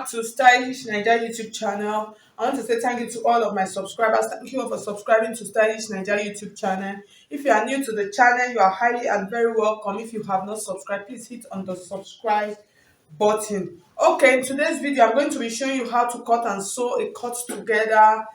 back to Stylish Naija YouTube channel. I want to say thank you to all of my subscribers. Thank you all for subscribing to Stylish Naija YouTube channel. If you are new to the channel, you are highly and very welcome. If you have not subscribed, please hit on the subscribe button. Okay, in today's video, I'm going to be showing you how to cut and sew a cut together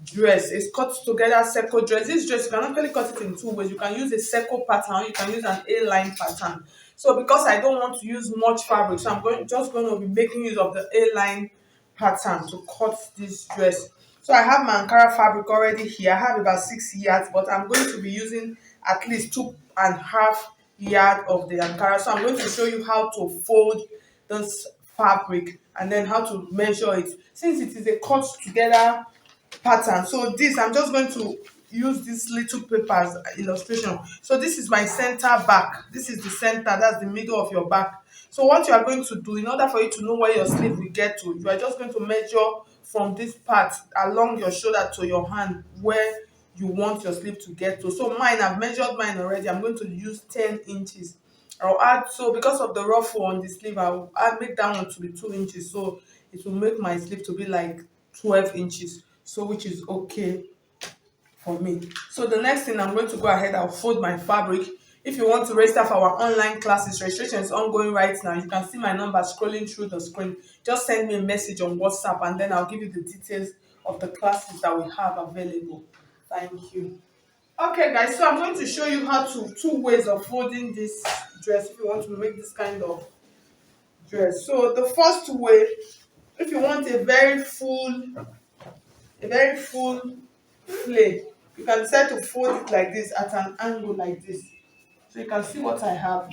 dress. It's cut together circle dress. This dress, you can actually cut it in two ways. You can use a circle pattern, or you can use an A-line pattern. So because I don't want to use much fabric, so I'm just going to be making use of the A-line pattern to cut this dress. So I have my Ankara fabric already here. I have about 6 yards, but I'm going to be using at least 2.5 yards of the Ankara. So I'm going to show you how to fold this fabric and then how to measure it. Since it is a cut together pattern, so this I'm just going to use this little papers illustration. So this is my center back. This is the center, that's the middle of your back. So what you are going to do, in order for you to know where your sleeve will get to, you are just going to measure from this part along your shoulder to your hand where you want your sleeve to get to. So mine, I've measured mine already. I'm going to use 10 inches. I'll add, so because of the ruffle on the sleeve, I'll make that one to be 2 inches. So it will make my sleeve to be like 12 inches. So which is okay for me. So the next thing, I'm going to go ahead, I'll fold my fabric. If you want to register for our online classes, registration is ongoing right now. You can see my number scrolling through the screen. Just send me a message on WhatsApp and then I'll give you the details of the classes that we have available. Thank you. Okay guys, so I'm going to show you how to two ways of folding this dress if you want to make this kind of dress. So the first way, if you want a very full flay, you can decide to fold it like this at an angle like this. So you can see what I have.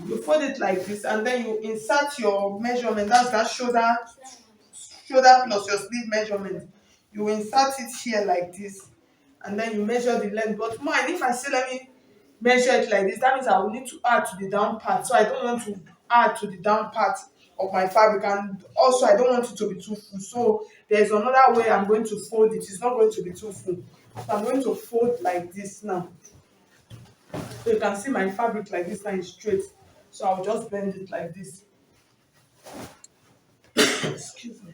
You fold it like this and then you insert your measurement. That's that shoulder plus your sleeve measurement. You insert it here like this and then you measure the length. But mine, if I say let me measure it like this, that means I will need to add to the down part. So I don't want to add to the down part of my fabric, and also I don't want it to be too full. So there's another way I'm going to fold it. It's not going to be too full. So I'm going to fold like this now. So you can see my fabric like this and it's straight. So I'll just bend it like this. Excuse me.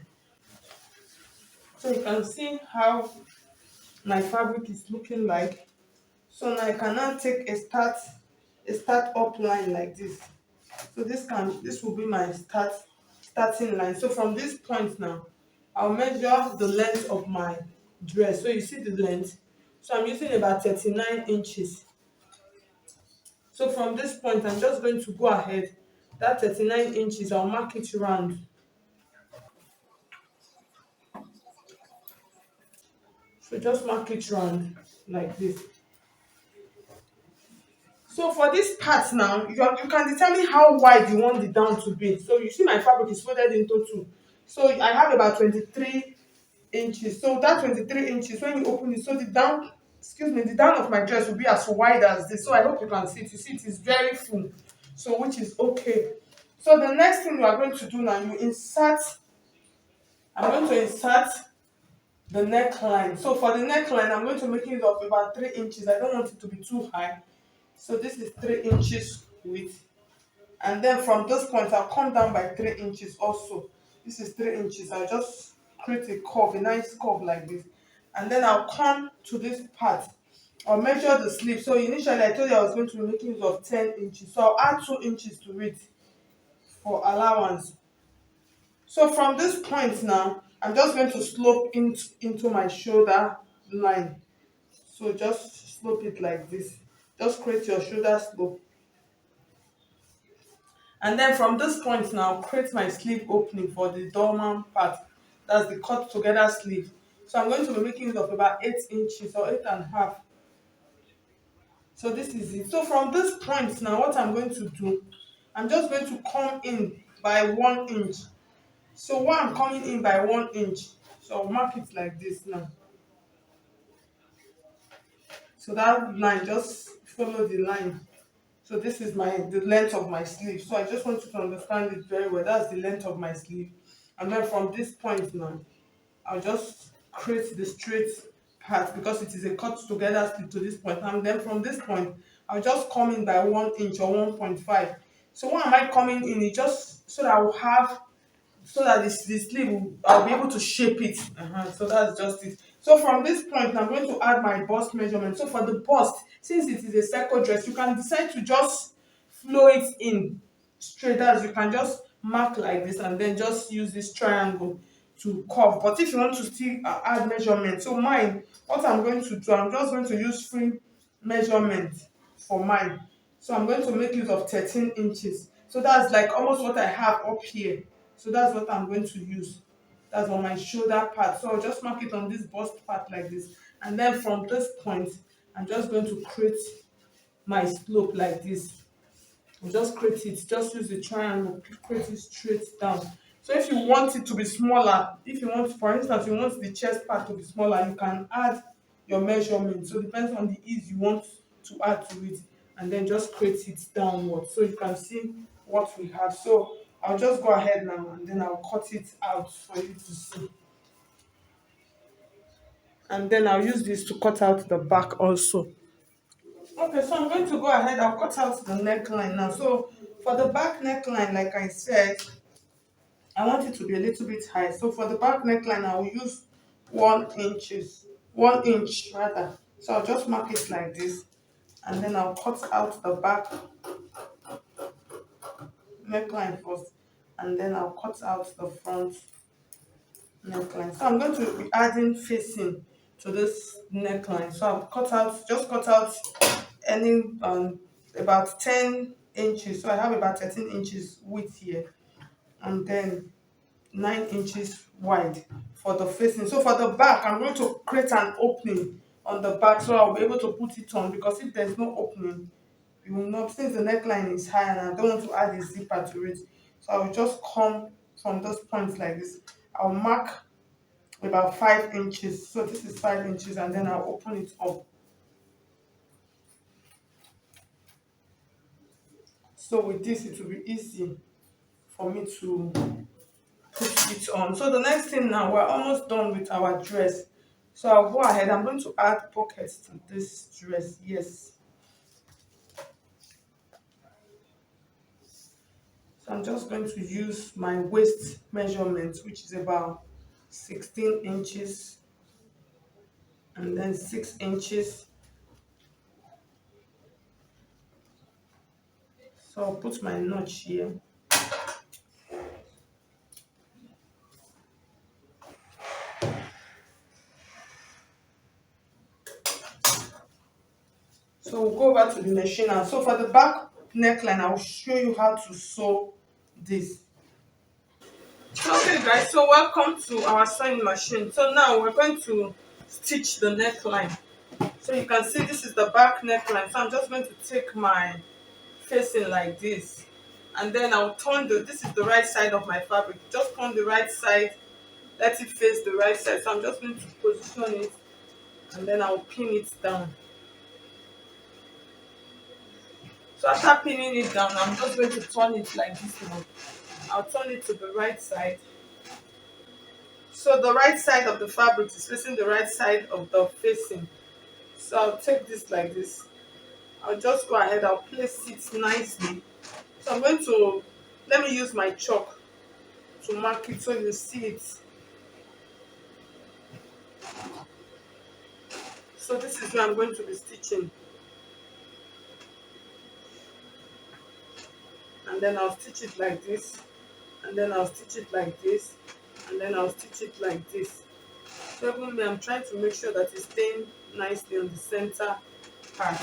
So you can see how my fabric is looking like. So now I can now take a start up line like this. So this will be my starting line. So from this point now, I'll measure the length of my dress. So you see the length. So I'm using about 39 inches. So from this point, I'm just going to go ahead. That 39 inches, I'll mark it round. So just mark it round like this. So for this part now, you can determine how wide you want the down to be. So you see my fabric is folded into two. So I have about 23 inches. So that 23 inches, when you open it, so the down of my dress will be as wide as this. So I hope you can see it. You see it is very full. So which is okay. So the next thing you are going to do now, I'm going to insert the neckline. So for the neckline, I'm going to make it of about 3 inches. I don't want it to be too high. So this is 3 inches width. And then from this point, I'll come down by 3 inches also. This is 3 inches. I'll just create a curve, a nice curve like this. And then I'll come to this part. I'll measure the sleeve. So initially, I told you I was going to be making use of 10 inches. So I'll add 2 inches to it for allowance. So from this point now, I'm just going to slope into my shoulder line. So just slope it like this. Just create your shoulder slope. And then from this point now, create my sleeve opening for the dormant part. That's the cut together sleeve. So I'm going to be making it of about 8 inches or 8.5. So this is it. So from this point now, what I'm going to do, I'm just going to come in by 1 inch. So while I'm coming in by 1 inch, so I'll mark it like this now. So that line, just follow the line. So this is the length of my sleeve. So I just want you to understand it very well. That's the length of my sleeve. And then from this point now, I'll just create the straight part because it is a cut together sleeve to this point. And then from this point, I'll just come in by 1 inch or 1.5. So why am I coming in? It just so that I will have so that the sleeve will, I'll be able to shape it. So that's just it. So from this point, I'm going to add my bust measurement. So for the bust, since it is a circle dress, you can decide to just flow it in straight, as you can just mark like this and then just use this triangle to curve. But if you want to still add measurement, so mine, what I'm going to do, I'm just going to use free measurement for mine. So I'm going to make use of 13 inches. So that's like almost what I have up here. So that's what I'm going to use. That's on my shoulder part. So I'll just mark it on this bust part like this. And then from this point, I'm just going to create my slope like this. We'll just create it, just use the triangle, create it straight down. So if you want it to be smaller, if you want, for instance, you want the chest part to be smaller, you can add your measurement. So it depends on the ease you want to add to it, and then just create it downward so you can see what we have. So I'll just go ahead now and then I'll cut it out for you to see. And then I'll use this to cut out the back also. Okay, so I'm going to go ahead. I'll cut out the neckline now. So for the back neckline, like I said, I want it to be a little bit high. So for the back neckline, I will use 1 inch rather. So I'll just mark it like this, and then I'll cut out the back neckline first, and then I'll cut out the front neckline. So I'm going to be adding facing to this neckline. So I'll just cut out any about 10 inches. So I have about 13 inches width here, and then 9 inches wide for the facing. So for the back, I'm going to create an opening on the back so I'll be able to put it on, because if there's no opening, you will not, since the neckline is high and I don't want to add a zipper to it. So I will just come from those points like this. I'll mark about 5 inches. So this is 5 inches, and then I'll open it up. So with this, it will be easy for me to put it on. So the next thing now, we're almost done with our dress. So I'll go ahead. I'm going to add pockets to this dress. Yes. So I'm just going to use my waist measurement, which is about 16 inches, and then 6 inches. So I'll put my notch here. So we'll go over to the machine now. So for the back neckline, I'll show you how to sew this. Okay guys, so welcome to our sewing machine. So now we're going to stitch the neckline. So you can see this is the back neckline. So I'm just going to take my facing like this, and then I'll turn this is the right side of my fabric. Just turn the right side, let it face the right side. So I'm just going to position it, and then I'll pin it down. So after pinning it down, I'm just going to turn it like this now. I'll turn it to the right side. So the right side of the fabric is facing the right side of the facing. So I'll take this like this. I'll just go ahead, I'll place it nicely. So I'm going to, let me use my chalk to mark it so you see it. So this is where I'm going to be stitching. And then I'll stitch it like this. And then I'll stitch it like this. And then I'll stitch it like this. So even me, I'm trying to make sure that it's staying nicely on the center part.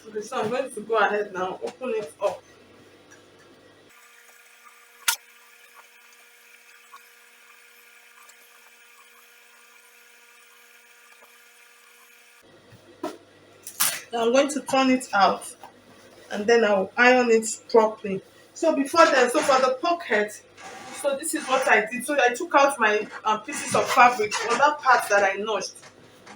Okay, so I'm going to go ahead now, open it up. Now I'm going to turn it out, and then I'll iron it properly. So before then, so for the pocket, so this is what I did. So I took out my pieces of fabric on that part that I notched.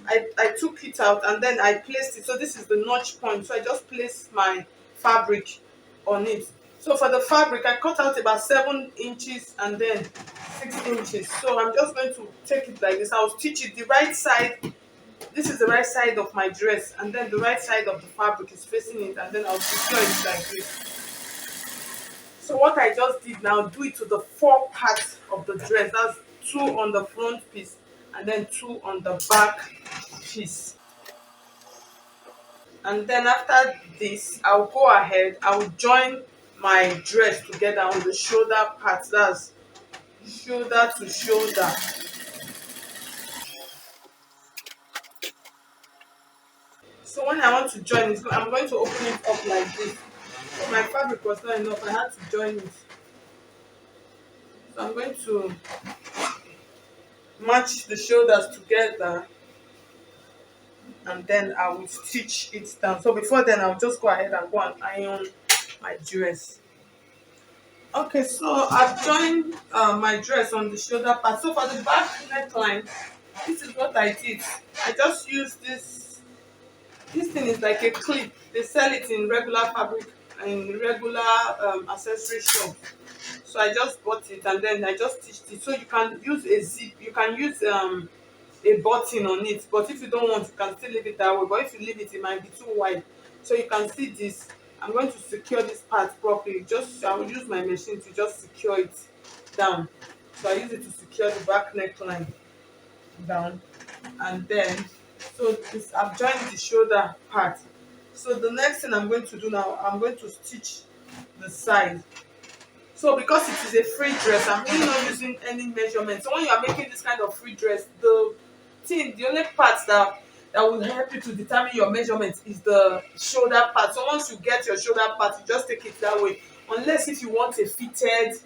I took it out and then I placed it. So this is the notch point. So I just placed my fabric on it. So for the fabric, I cut out about 7 inches and then 6 inches. So I'm just going to take it like this. I'll stitch it the right side. This is the right side of my dress, and then the right side of the fabric is facing it, and then I'll secure it like this. So what I just did now, do it to the four parts of the dress. That's two on the front piece and then two on the back piece. And then after this, I'll go ahead, I'll join my dress together on the shoulder part. That's shoulder to shoulder. So when I want to join it, I'm going to open it up like this. So my fabric was not enough, I had to join it. So I'm going to match the shoulders together, and then I will stitch it down. So before then, I'll just go ahead and go and iron my dress. Okay, so I've joined my dress on the shoulder part. So for the back neckline, this is what I did. I just used this. This thing is like a clip. They sell it in regular fabric and regular accessory shop. So I just bought it and then I just stitched it. So you can use a zip. You can use a button on it, but if you don't want, you can still leave it that way. But if you leave it, it might be too wide. So you can see this. I'm going to secure this part properly. Just I will use my machine to just secure it down. So I use it to secure the back neckline down, and then so this I've joined the shoulder part. So the next thing I'm going to do now, I'm going to stitch the side. So because it is a free dress, I'm really not using any measurement. So when you are making this kind of free dress, the only parts that will help you to determine your measurement is the shoulder part. So once you get your shoulder part, you just take it that way. Unless if you want a fitted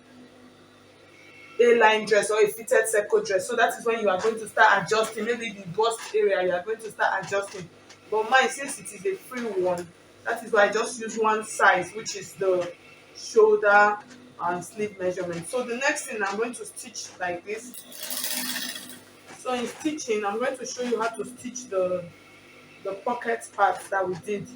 A-line dress or a fitted circle dress. So that is when you are going to start adjusting. Maybe the bust area, you are going to start adjusting. But mine, since it is a free one, that is why I just use one size, which is the shoulder and sleeve measurement. So the next thing, I'm going to stitch like this. So in stitching, I'm going to show you how to stitch the pocket parts that we did.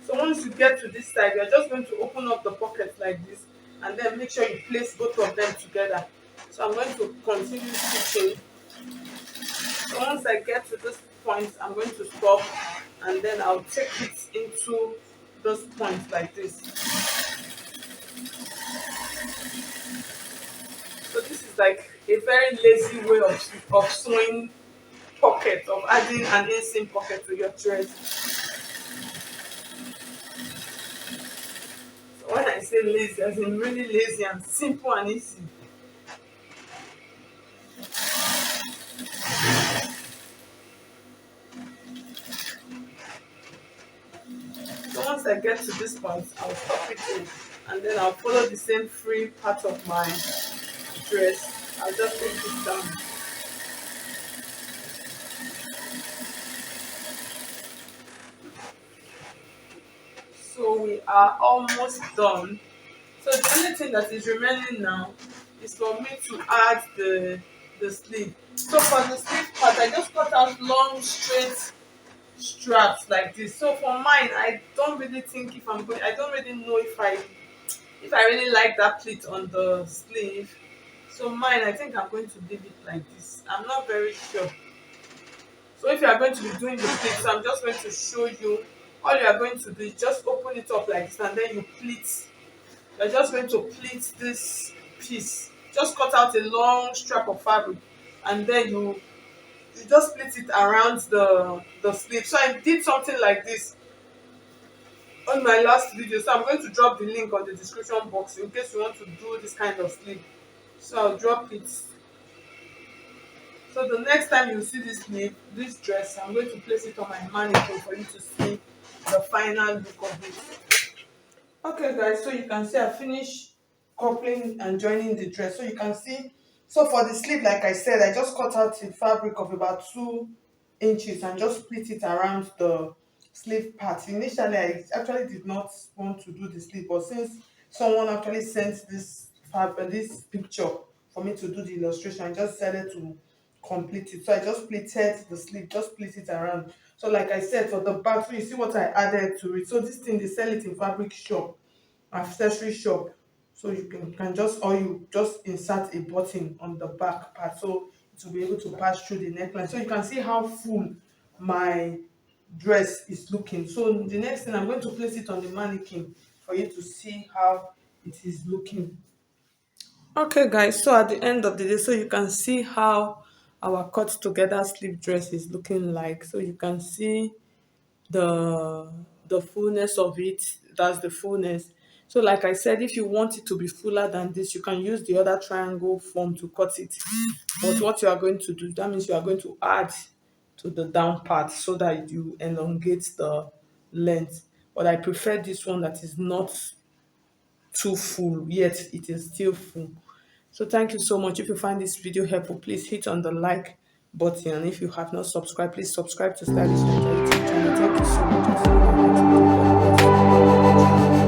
So once you get to this side, you're just going to open up the pocket like this, and then make sure you place both of them together. So I'm going to continue stitching. So once I get to this point, I'm going to stop, and then I'll take it into those points like this. So this is like a very lazy way of sewing pocket, of adding an inseam pocket to your dress. So when I say lazy, as in really lazy and simple and easy. So once I get to this point, I'll stop it in, and then I'll follow the same free part of my dress. I'll just take it down. So we are almost done. So the only thing that is remaining now is for me to add the sleeve. So for the sleeve part, I just cut out long straight straps like this. So for mine, I don't really think if I'm going. I don't really know if I really like that pleat on the sleeve. So mine, I think I'm going to leave it like this. I'm not very sure. So if you are going to be doing the pleat, so I'm just going to show you. All you are going to do is just open it up like this, and then you pleat. You're just going to pleat this piece. Just cut out a long strap of fabric, and then you just pleat it around the sleeve. So I did something like this on my last video. So I'm going to drop the link on the description box in case you want to do this kind of sleeve. So I'll drop it. So the next time you see this sleeve, this dress, I'm going to place it on my mannequin for you to see the final look of it. Okay guys, so you can see I finished coupling and joining the dress. So you can see, so for the sleeve, like I said, I just cut out a fabric of about 2 inches and just split it around the sleeve part. Initially, I actually did not want to do the sleeve, but since someone actually sent this fabric, this picture for me to do the illustration, I just decided to complete it. So I just pleated the sleeve, just split it around. So like I said, for the back, so you see what I added to it. So this thing, they sell it in fabric shop, accessory shop. So you can just, or you just insert a button on the back part, so it will be able to pass through the neckline. So you can see how full my dress is looking. So the next thing, I'm going to place it on the mannequin for you to see how it is looking. Okay, guys, so at the end of the day, so you can see how our cut together sleeve dress is looking like. So you can see the fullness of it. That's the fullness. So like I said, if you want it to be fuller than this, you can use the other triangle form to cut it. But what you are going to do, that means you are going to add to the down part so that you elongate the length. But I prefer this one that is not too full, yet it is still full. So thank you so much. If you find this video helpful, please hit on the like button, and if you have not subscribed, please subscribe to Stylish Naija YouTube channel. Thank you so much. I'll see you in my next video. God bless you.